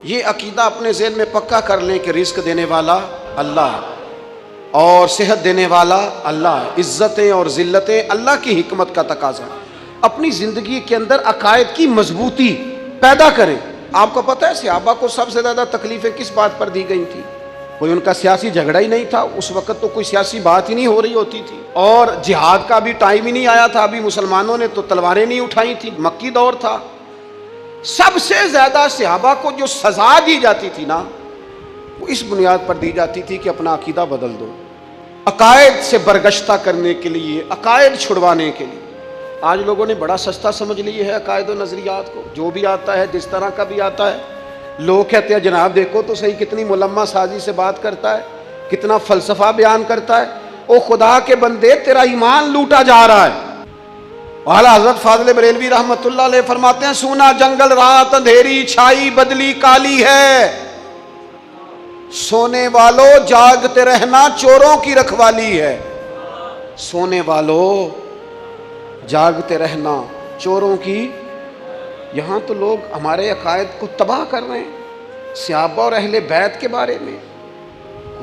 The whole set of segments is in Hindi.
ये अकीदा अपने ज़हन में पक्का कर लें कि रिस्क देने वाला अल्लाह और सेहत देने वाला अल्लाह, इज़्ज़तें और ज़िल्लतें अल्लाह की हिकमत का तकाज़ा। अपनी ज़िंदगी के अंदर अकायद की मजबूती पैदा करें। आपको पता है सहाबा को सबसे ज़्यादा तकलीफ़ें किस बात पर दी गई थी? कोई उनका सियासी झगड़ा ही नहीं था, उस वक़्त तो कोई सियासी बात ही नहीं हो रही होती थी और जिहाद का भी टाइम ही नहीं आया था। अभी मुसलमानों ने तो तलवारें नहीं उठाई थी, मक्की दौर था। सबसे ज्यादा सहाबा को जो सजा दी जाती थी ना, वो इस बुनियाद पर दी जाती थी कि अपना अकीदा बदल दो, अकायद से बरगश्ता करने के लिए, अकायद छुड़वाने के लिए। आज लोगों ने बड़ा सस्ता समझ लिया है अकायद और नजरियात को, जो भी आता है जिस तरह का भी आता है। लोग कहते हैं जनाब देखो तो सही कितनी मुलम्मा साजी से बात करता है, कितना फलसफा बयान करता है। ओ खुदा के बंदे, तेरा ईमान लूटा जा रहा है। आला हज़रत फाज़िल बरेलवी रहमतुल्लाह अलैह फरमाते हैं, सूना जंगल रात अंधेरी छाई बदली काली है, सोने वालों जागते रहना चोरों की रखवाली है। सोने वालों जागते रहना चोरों की। यहाँ तो लोग हमारे अकायद को तबाह कर रहे हैं, सहाबा और अहले बैत के बारे में,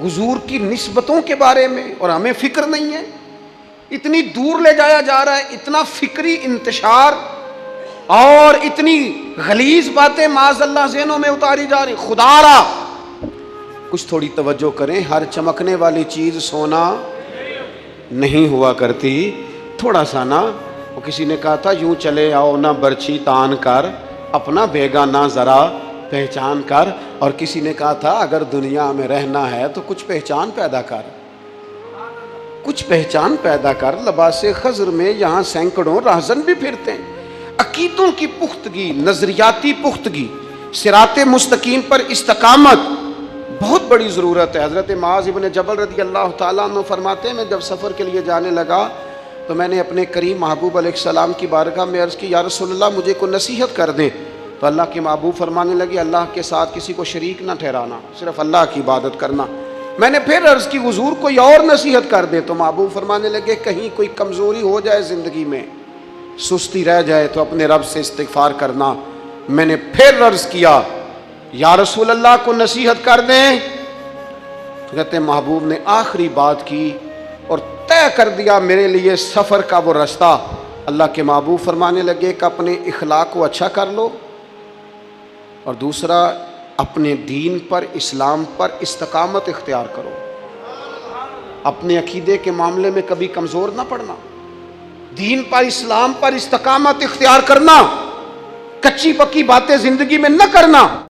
हुजूर की निस्बतों के बारे में, और हमें फिक्र नहीं है। इतनी दूर ले जाया जा रहा है, इतना फिक्री इंतशार और इतनी गलीज बातें माज़अल्लाह ज़हनों में उतारी जा रही। खुदारा कुछ थोड़ी तवज्जो करें, हर चमकने वाली चीज़ सोना नहीं हुआ करती। थोड़ा सा ना, वो किसी ने कहा था यूं चले आओ ना बर्छी तान कर, अपना बेगाना ज़रा पहचान कर। और किसी ने कहा था अगर दुनिया में रहना है तो कुछ पहचान पैदा कर, कुछ पहचान पैदा कर। लबासे खज़र में यहाँ सैकड़ों राहज़न भी फिरते हैं। अकीदों की पुख्तगी, नज़रियाती पुख्तगी, सिराते मुस्तकीम पर इस्तकामत बहुत बड़ी ज़रूरत है। हज़रत मुआज़ इब्न जबल रज़ी अल्लाह तआला अन्हु फरमाते हैं, मैं जब सफ़र के लिए जाने लगा तो मैंने अपने करीम महबूब अलैहिस्सलाम की बारगाह में अर्ज़ की, या रसूलल्लाह मुझे को नसीहत कर दें। तो अल्लाह के महबूब फरमाने लगे, अल्लाह के साथ किसी को शरीक ना ठहराना, सिर्फ अल्लाह की इबादत करना। मैंने फिर अर्ज़ की हुजूर कोई और नसीहत कर दे। तो महबूब फरमाने लगे, कहीं कोई कमज़ोरी हो जाए ज़िंदगी में, सुस्ती रह जाए तो अपने रब से इस्तिग़फ़ार करना। मैंने फिर अर्ज़ किया, या रसूल अल्लाह को नसीहत कर दें। तो कहते महबूब ने आखिरी बात की और तय कर दिया मेरे लिए सफ़र का वो रास्ता। अल्लाह के महबूब फरमाने लगे कि अपने इखलाक को अच्छा कर लो, और दूसरा अपने दीन पर, इस्लाम पर इस्तकामत इख्तियार करो। अपने अकीदे के मामले में कभी कमज़ोर ना पड़ना, दीन पर, इस्लाम पर इस्तकामत इख्तियार करना, कच्ची पक्की बातें ज़िंदगी में न करना।